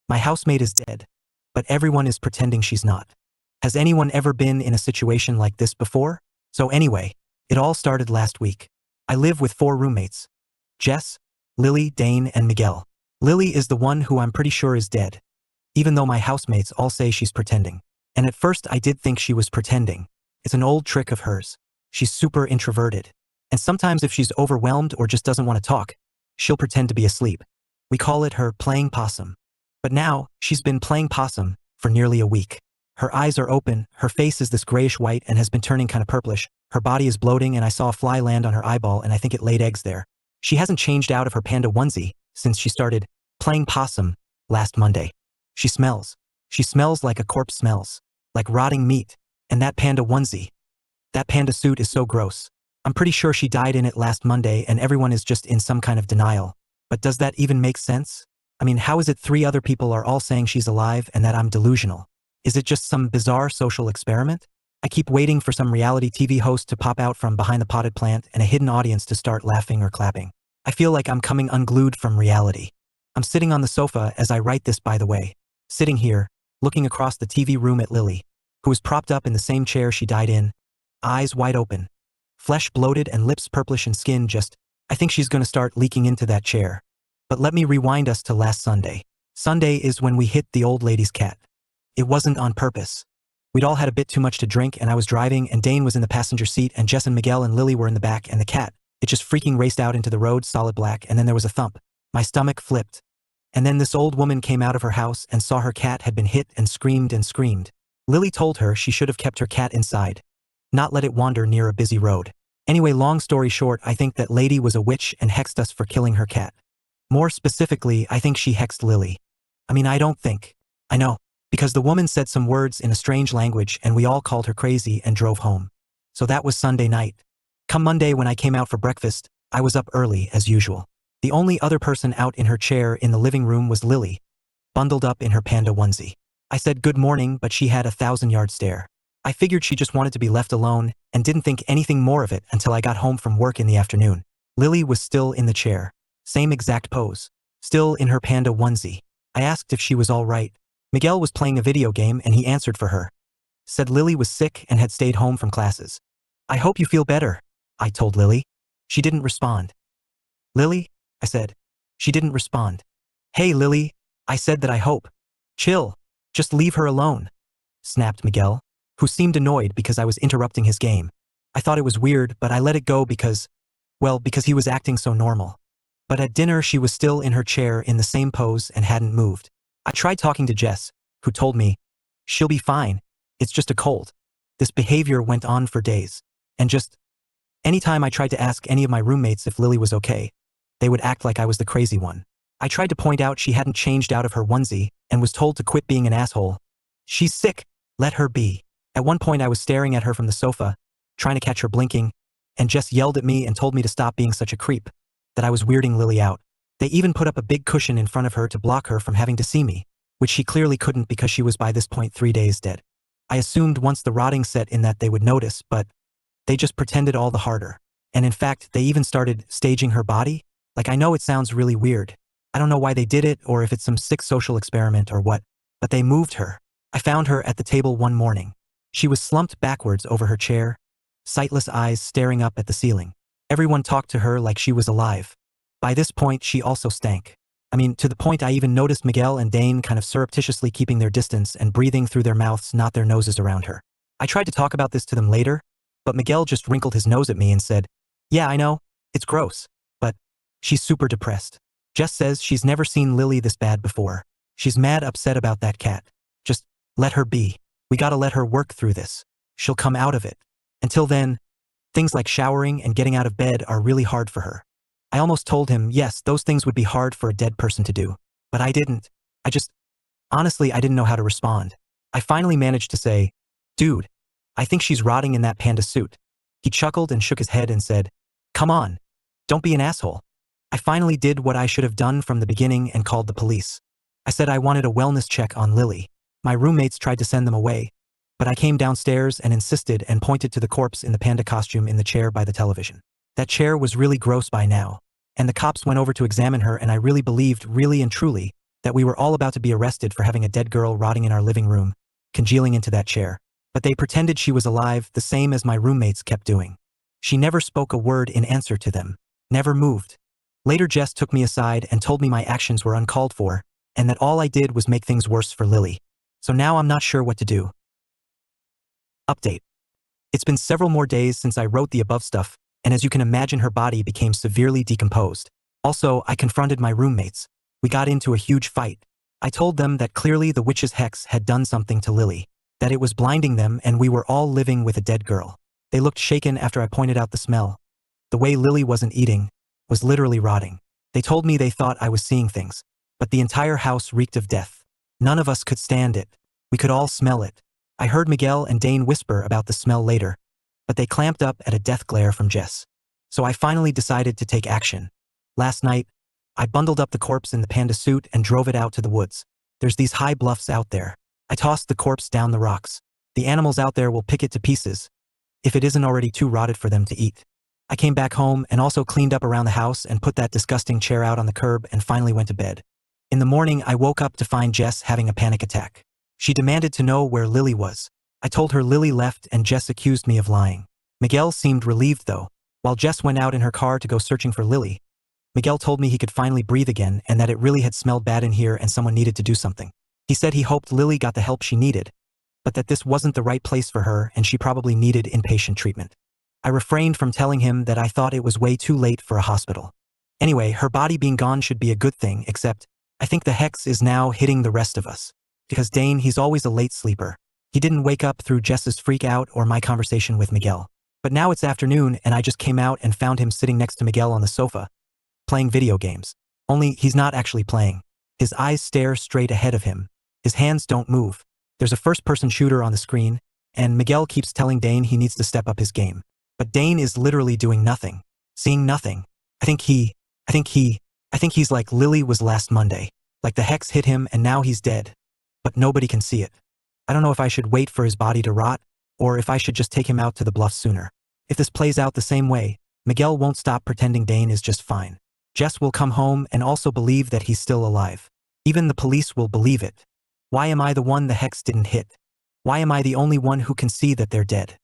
My housemate is dead, but everyone is pretending she's not. Has anyone ever been in a situation like this before? So anyway, it all started last week. I live with 4 roommates. Jess, Lily, Dane, and Miguel. Lily is the one who I'm pretty sure is dead, even though my housemates all say she's pretending. And at first I did think she was pretending. It's an old trick of hers. She's super introverted. And sometimes if she's overwhelmed or just doesn't want to talk, she'll pretend to be asleep. We call it her playing possum. But now, she's been playing possum for nearly a week. Her eyes are open, her face is this grayish-white and has been turning kind of purplish. Her body is bloating and I saw a fly land on her eyeball and I think it laid eggs there. She hasn't changed out of her panda onesie since she started playing possum last Monday. She smells. She smells like a corpse smells, like rotting meat. And that panda onesie, that panda suit is so gross. I'm pretty sure she died in it last Monday and everyone is just in some kind of denial. But does that even make sense? I mean, how is it 3 other people are all saying she's alive and that I'm delusional? Is it just some bizarre social experiment? I keep waiting for some reality TV host to pop out from behind the potted plant and a hidden audience to start laughing or clapping. I feel like I'm coming unglued from reality. I'm sitting on the sofa as I write this, by the way. Sitting here, looking across the TV room at Lily, who is propped up in the same chair she died in, eyes wide open, flesh bloated and lips purplish and skin just, I think she's gonna start leaking into that chair. But let me rewind us to last Sunday. Sunday is when we hit the old lady's cat. It wasn't on purpose. We'd all had a bit too much to drink and I was driving and Dane was in the passenger seat and Jess and Miguel and Lily were in the back and the cat, it just freaking raced out into the road solid black and then there was a thump. My stomach flipped. And then this old woman came out of her house and saw her cat had been hit and screamed and screamed. Lily told her she should have kept her cat inside, not let it wander near a busy road. Anyway, long story short, I think that lady was a witch and hexed us for killing her cat. More specifically, I think she hexed Lily. I mean, I don't think. I know. Because the woman said some words in a strange language and we all called her crazy and drove home. So that was Sunday night. Come Monday when I came out for breakfast, I was up early as usual. The only other person out in her chair in the living room was Lily, bundled up in her panda onesie. I said good morning, but she had a 1,000-yard stare. I figured she just wanted to be left alone and didn't think anything more of it until I got home from work in the afternoon. Lily was still in the chair, same exact pose, still in her panda onesie. I asked if she was all right. Miguel was playing a video game and he answered for her. Said Lily was sick and had stayed home from classes. I hope you feel better, I told Lily. She didn't respond. Lily? I said. She didn't respond. Hey Lily, I said that I hope. Chill, just leave her alone, snapped Miguel, who seemed annoyed because I was interrupting his game. I thought it was weird, but I let it go because he was acting so normal. But at dinner she was still in her chair in the same pose and hadn't moved. I tried talking to Jess, who told me, she'll be fine, it's just a cold. This behavior went on for days. And just, anytime I tried to ask any of my roommates if Lily was okay, they would act like I was the crazy one. I tried to point out she hadn't changed out of her onesie and was told to quit being an asshole. She's sick, let her be. At one point I was staring at her from the sofa, trying to catch her blinking, and Jess yelled at me and told me to stop being such a creep, that I was weirding Lily out. They even put up a big cushion in front of her to block her from having to see me, which she clearly couldn't because she was by this point 3 days dead. I assumed once the rotting set in that they would notice, but they just pretended all the harder. And in fact, they even started staging her body. Like, I know it sounds really weird. I don't know why they did it or if it's some sick social experiment or what, but they moved her. I found her at the table one morning. She was slumped backwards over her chair, sightless eyes staring up at the ceiling. Everyone talked to her like she was alive. By this point, she also stank. I mean, to the point I even noticed Miguel and Dane kind of surreptitiously keeping their distance and breathing through their mouths, not their noses around her. I tried to talk about this to them later, but Miguel just wrinkled his nose at me and said, yeah, I know, it's gross, but she's super depressed. Jess says she's never seen Lily this bad before. She's mad upset about that cat. Just let her be. We gotta let her work through this. She'll come out of it. Until then, things like showering and getting out of bed are really hard for her. I almost told him, yes, those things would be hard for a dead person to do. But I didn't. Honestly, I didn't know how to respond. I finally managed to say, dude, I think she's rotting in that panda suit. He chuckled and shook his head and said, come on, don't be an asshole. I finally did what I should have done from the beginning and called the police. I said I wanted a wellness check on Lily. My roommates tried to send them away, but I came downstairs and insisted and pointed to the corpse in the panda costume in the chair by the television. That chair was really gross by now, and the cops went over to examine her and I really believed, really and truly, that we were all about to be arrested for having a dead girl rotting in our living room, congealing into that chair. But they pretended she was alive, the same as my roommates kept doing. She never spoke a word in answer to them, never moved. Later Jess took me aside and told me my actions were uncalled for, and that all I did was make things worse for Lily. So now I'm not sure what to do. Update. It's been several more days since I wrote the above stuff, and as you can imagine her body became severely decomposed. Also, I confronted my roommates. We got into a huge fight. I told them that clearly the witch's hex had done something to Lily, that it was blinding them and we were all living with a dead girl. They looked shaken after I pointed out the smell. The way Lily wasn't eating, was literally rotting. They told me they thought I was seeing things, but the entire house reeked of death. None of us could stand it. We could all smell it. I heard Miguel and Dane whisper about the smell later, but they clamped up at a death glare from Jess. So I finally decided to take action. Last night, I bundled up the corpse in the panda suit and drove it out to the woods. There's these high bluffs out there. I tossed the corpse down the rocks. The animals out there will pick it to pieces, if it isn't already too rotted for them to eat. I came back home and also cleaned up around the house and put that disgusting chair out on the curb and finally went to bed. In the morning, I woke up to find Jess having a panic attack. She demanded to know where Lily was. I told her Lily left and Jess accused me of lying. Miguel seemed relieved though. While Jess went out in her car to go searching for Lily, Miguel told me he could finally breathe again and that it really had smelled bad in here and someone needed to do something. He said he hoped Lily got the help she needed, but that this wasn't the right place for her and she probably needed inpatient treatment. I refrained from telling him that I thought it was way too late for a hospital. Anyway, her body being gone should be a good thing, except I think the hex is now hitting the rest of us. Because Dane, he's always a late sleeper. He didn't wake up through Jess's freak out or my conversation with Miguel. But now it's afternoon and I just came out and found him sitting next to Miguel on the sofa, playing video games. Only he's not actually playing. His eyes stare straight ahead of him. His hands don't move. There's a first-person shooter on the screen, and Miguel keeps telling Dane he needs to step up his game. But Dane is literally doing nothing, seeing nothing. I think he's like Lily was last Monday. Like the hex hit him and now he's dead. But nobody can see it. I don't know if I should wait for his body to rot, or if I should just take him out to the bluff sooner. If this plays out the same way, Miguel won't stop pretending Dane is just fine. Jess will come home and also believe that he's still alive. Even the police will believe it. Why am I the one the hex didn't hit? Why am I the only one who can see that they're dead?